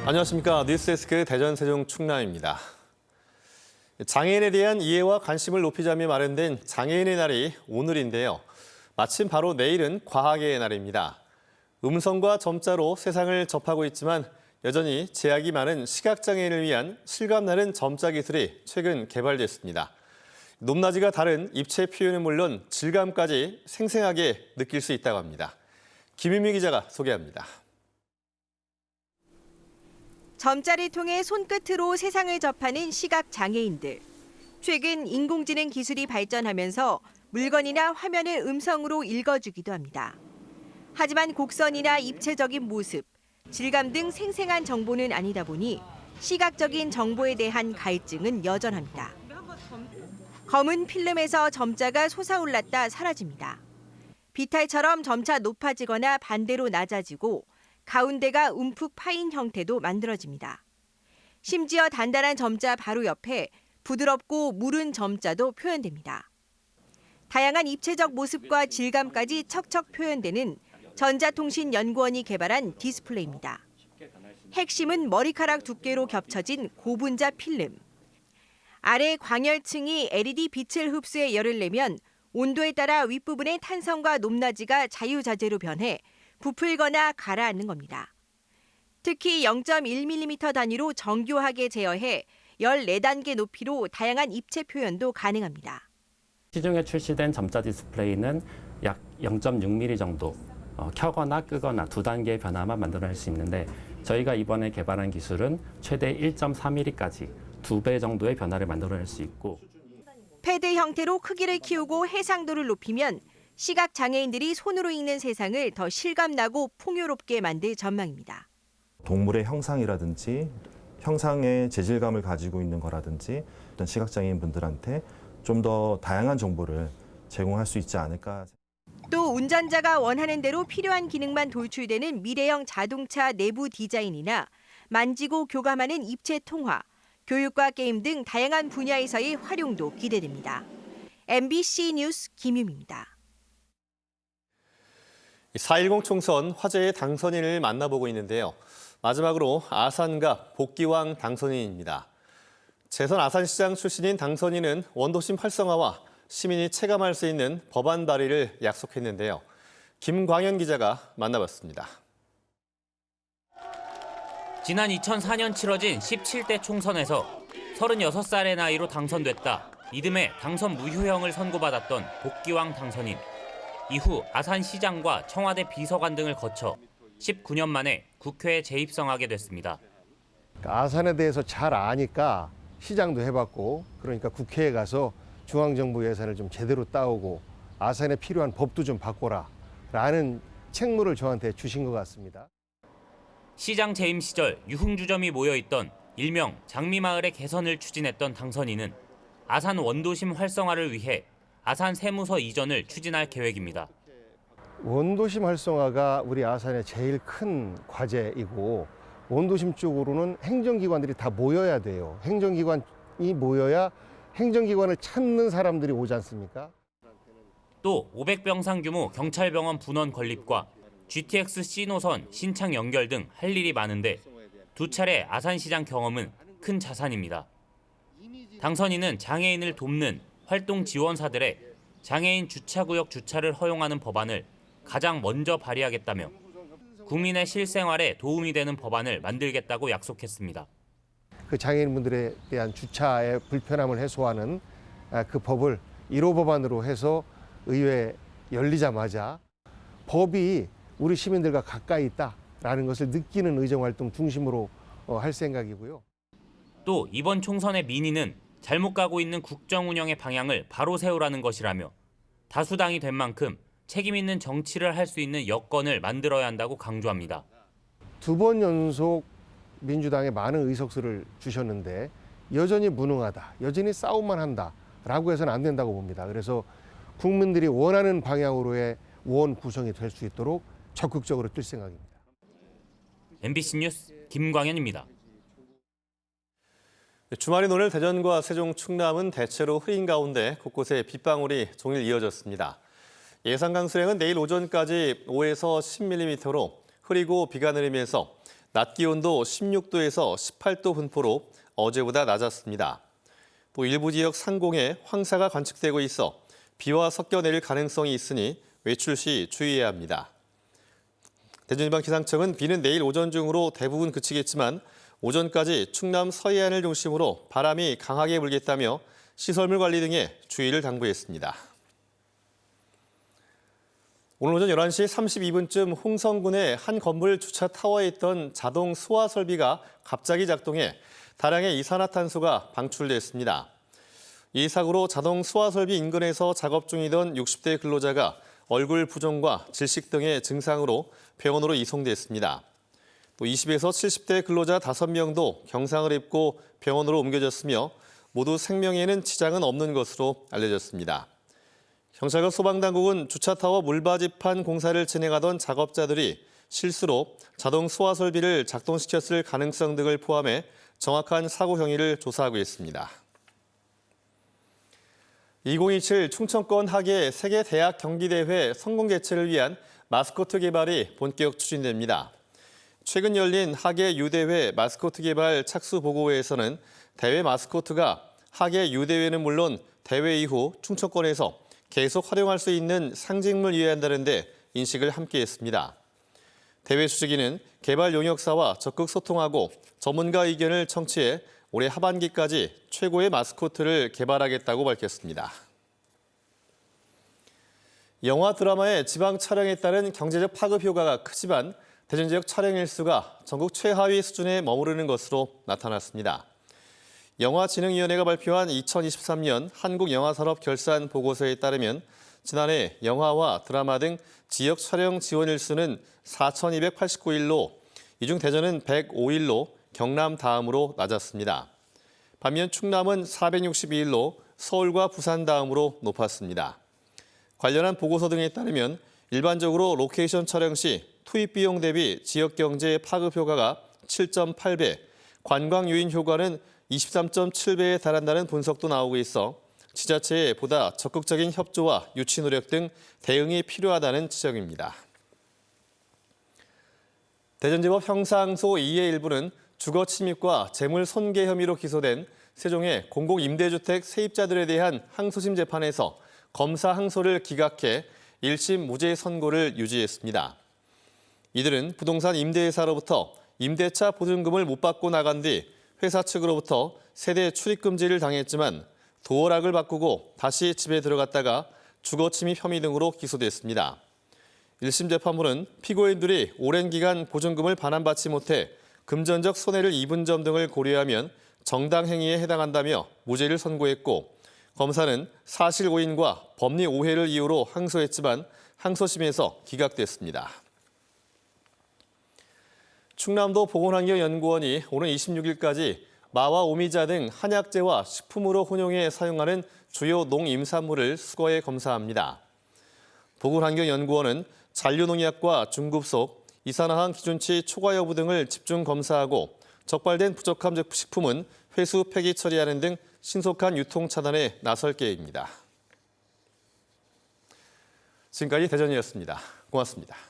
안녕하십니까. 뉴스데스크 대전 세종 충남입니다. 장애인에 대한 이해와 관심을 높이자며 마련된 장애인의 날이 오늘인데요. 마침 바로 내일은 과학의 날입니다. 음성과 점자로 세상을 접하고 있지만 여전히 제약이 많은 시각장애인을 위한 실감나는 점자 기술이 최근 개발됐습니다. 높낮이가 다른 입체 표현은 물론 질감까지 생생하게 느낄 수 있다고 합니다. 김유미 기자가 소개합니다. 점자를 통해 손끝으로 세상을 접하는 시각장애인들. 최근 인공지능 기술이 발전하면서 물건이나 화면을 음성으로 읽어주기도 합니다. 하지만 곡선이나 입체적인 모습, 질감 등 생생한 정보는 아니다 보니 시각적인 정보에 대한 갈증은 여전합니다. 검은 필름에서 점자가 솟아올랐다 사라집니다. 비탈처럼 점차 높아지거나 반대로 낮아지고 가운데가 움푹 파인 형태도 만들어집니다. 심지어 단단한 점자 바로 옆에 부드럽고 무른 점자도 표현됩니다. 다양한 입체적 모습과 질감까지 척척 표현되는 전자통신연구원이 개발한 디스플레이입니다. 핵심은 머리카락 두께로 겹쳐진 고분자 필름. 아래 광열층이 LED 빛을 흡수해 열을 내면 온도에 따라 윗부분의 탄성과 높낮이가 자유자재로 변해 부풀거나 가라앉는 겁니다. 특히 0.1mm 단위로 정교하게 제어해 14단계 높이로 다양한 입체 표현도 가능합니다. 시중에 출시된 점자 디스플레이는 약 0.6mm 정도 켜거나 끄거나 2단계의 변화만 만들어낼 수 있는데 저희가 이번에 개발한 기술은 최대 1.3mm까지 2배 정도의 변화를 만들어낼 수 있고 패드 형태로 크기를 키우고 해상도를 높이면 시각장애인들이 손으로 읽는 세상을 더 실감나고 풍요롭게 만들 전망입니다. 동물의 형상이라든지 형상의 재질감을 가지고 있는 거라든지 어떤 시각장애인 분들한테 좀 더 다양한 정보를 제공할 수 있지 않을까. 또 운전자가 원하는 대로 필요한 기능만 돌출되는 미래형 자동차 내부 디자인이나 만지고 교감하는 입체 통화, 교육과 게임 등 다양한 분야에서의 활용도 기대됩니다. MBC 뉴스 김유미입니다. 4.10 총선 화제의 당선인을 만나보고 있는데요. 마지막으로 아산갑 복기왕 당선인입니다. 재선 아산시장 출신인 당선인은 원도심 활성화와 시민이 체감할 수 있는 법안 발의를 약속했는데요. 김광현 기자가 만나봤습니다. 지난 2004년 치러진 17대 총선에서 36살의 나이로 당선됐다. 이듬해 당선 무효형을 선고받았던 복기왕 당선인. 이후 아산시장과 청와대 비서관 등을 거쳐 19년 만에 국회에 재입성하게 됐습니다. 아산에 대해서 잘 아니까 시장도 해봤고 그러니까 국회에 가서 중앙정부 예산을 좀 제대로 따오고 아산에 필요한 법도 좀 바꿔라 라는 책무를 저한테 주신 것 같습니다. 시장 재임 시절 유흥주점이 모여있던 일명 장미마을의 개선을 추진했던 당선인은 아산 원도심 활성화를 위해 아산 세무서 이전을 추진할 계획입니다. 원도심 활성화가 우리 아산의 제일 큰 과제이고 원도심 쪽으로는 행정기관들이 다 모여야 돼요. 행정기관이 모여야 행정기관을 찾는 사람들이 오지 않습니까? 또 500병상 규모 경찰병원 분원 건립과 GTX C노선 신창 연결 등 할 일이 많은데 두 차례 아산시장 경험은 큰 자산입니다. 당선인은 장애인을 돕는 활동 지원사들의 장애인 주차구역 주차를 허용하는 법안을 가장 먼저 발의하겠다며 국민의 실생활에 도움이 되는 법안을 만들겠다고 약속했습니다. 그 장애인분들에 대한 주차의 불편함을 해소하는 그 법을 1호 법안으로 해서 의회에 열리자마자 법이 우리 시민들과 가까이 있다라는 것을 느끼는 의정활동 중심으로 할 생각이고요. 또 이번 총선의 민의는 잘못 가고 있는 국정 운영의 방향을 바로 세우라는 것이라며 다수당이 된 만큼 책임 있는 정치를 할 수 있는 여건을 만들어야 한다고 강조합니다. 2번 연속 민주당에 많은 의석수를 주셨는데 여전히 무능하다, 여전히 싸움만 한다라고 해서는 안 된다고 봅니다. 그래서 국민들이 원하는 방향으로의 원 구성이 될 수 있도록 적극적으로 뛸 생각입니다. MBC 뉴스 김광현입니다. 주말인 오늘 대전과 세종, 충남은 대체로 흐린 가운데 곳곳에 빗방울이 종일 이어졌습니다. 예상 강수량은 내일 오전까지 5에서 10mm로 흐리고 비가 내리면서 낮 기온도 16도에서 18도 분포로 어제보다 낮았습니다. 또 일부 지역 상공에 황사가 관측되고 있어 비와 섞여 내릴 가능성이 있으니 외출 시 주의해야 합니다. 대전지방기상청은 비는 내일 오전 중으로 대부분 그치겠지만 오전까지 충남 서해안을 중심으로 바람이 강하게 불겠다며 시설물 관리 등에 주의를 당부했습니다. 오늘 오전 11시 32분쯤 홍성군의 한 건물 주차 타워에 있던 자동 수화 설비가 갑자기 작동해 다량의 이산화탄소가 방출됐습니다. 이 사고로 자동 수화 설비 인근에서 작업 중이던 60대 근로자가 얼굴 부종과 질식 등의 증상으로 병원으로 이송됐습니다. 또 20에서 70대 근로자 5명도 경상을 입고 병원으로 옮겨졌으며 모두 생명에는 지장은 없는 것으로 알려졌습니다. 경찰과 소방당국은 주차타워 물바지판 공사를 진행하던 작업자들이 실수로 자동 수화 설비를 작동시켰을 가능성 등을 포함해 정확한 사고 경위를 조사하고 있습니다. 2027 충청권 하계 세계대학 경기대회 성공 개최를 위한 마스코트 개발이 본격 추진됩니다. 최근 열린 하계 유대회 마스코트 개발 착수 보고회에서는 대회 마스코트가 하계 유대회는 물론 대회 이후 충청권에서 계속 활용할 수 있는 상징물이어야 한다는 데 인식을 함께했습니다. 대회 주재기는 개발 용역사와 적극 소통하고 전문가 의견을 청취해 올해 하반기까지 최고의 마스코트를 개발하겠다고 밝혔습니다. 영화 드라마의 지방 촬영에 따른 경제적 파급 효과가 크지만 대전 지역 촬영 일수가 전국 최하위 수준에 머무르는 것으로 나타났습니다. 영화진흥위원회가 발표한 2023년 한국영화산업 결산 보고서에 따르면 지난해 영화와 드라마 등 지역 촬영 지원 일수는 4,289일로 이 중 대전은 105일로 경남 다음으로 낮았습니다. 반면 충남은 462일로 서울과 부산 다음으로 높았습니다. 관련한 보고서 등에 따르면 일반적으로 로케이션 촬영 시 투입 비용 대비 지역 경제의 파급 효과가 7.8배, 관광 유인 효과는 23.7배에 달한다는 분석도 나오고 있어 지자체의 보다 적극적인 협조와 유치 노력 등 대응이 필요하다는 지적입니다. 대전지법 형사항소 2의 일부는 주거 침입과 재물 손괴 혐의로 기소된 세종의 공공임대주택 세입자들에 대한 항소심 재판에서 검사 항소를 기각해 1심 무죄 선고를 유지했습니다. 이들은 부동산 임대회사로부터 임대차 보증금을 못 받고 나간 뒤 회사 측으로부터 세대 출입금지를 당했지만 도어락을 바꾸고 다시 집에 들어갔다가 주거침입 혐의 등으로 기소됐습니다. 1심 재판부는 피고인들이 오랜 기간 보증금을 반환받지 못해 금전적 손해를 입은 점 등을 고려하면 정당 행위에 해당한다며 무죄를 선고했고 검사는 사실 오인과 법리 오해를 이유로 항소했지만 항소심에서 기각됐습니다. 충남도 보건환경연구원이 오는 26일까지 마와 오미자 등 한약재와 식품으로 혼용해 사용하는 주요 농임산물을 수거해 검사합니다. 보건환경연구원은 잔류농약과 중급속, 이산화황 기준치 초과 여부 등을 집중 검사하고 적발된 부적합 식품은 회수 폐기 처리하는 등 신속한 유통 차단에 나설 계획입니다. 지금까지 대전이었습니다. 고맙습니다.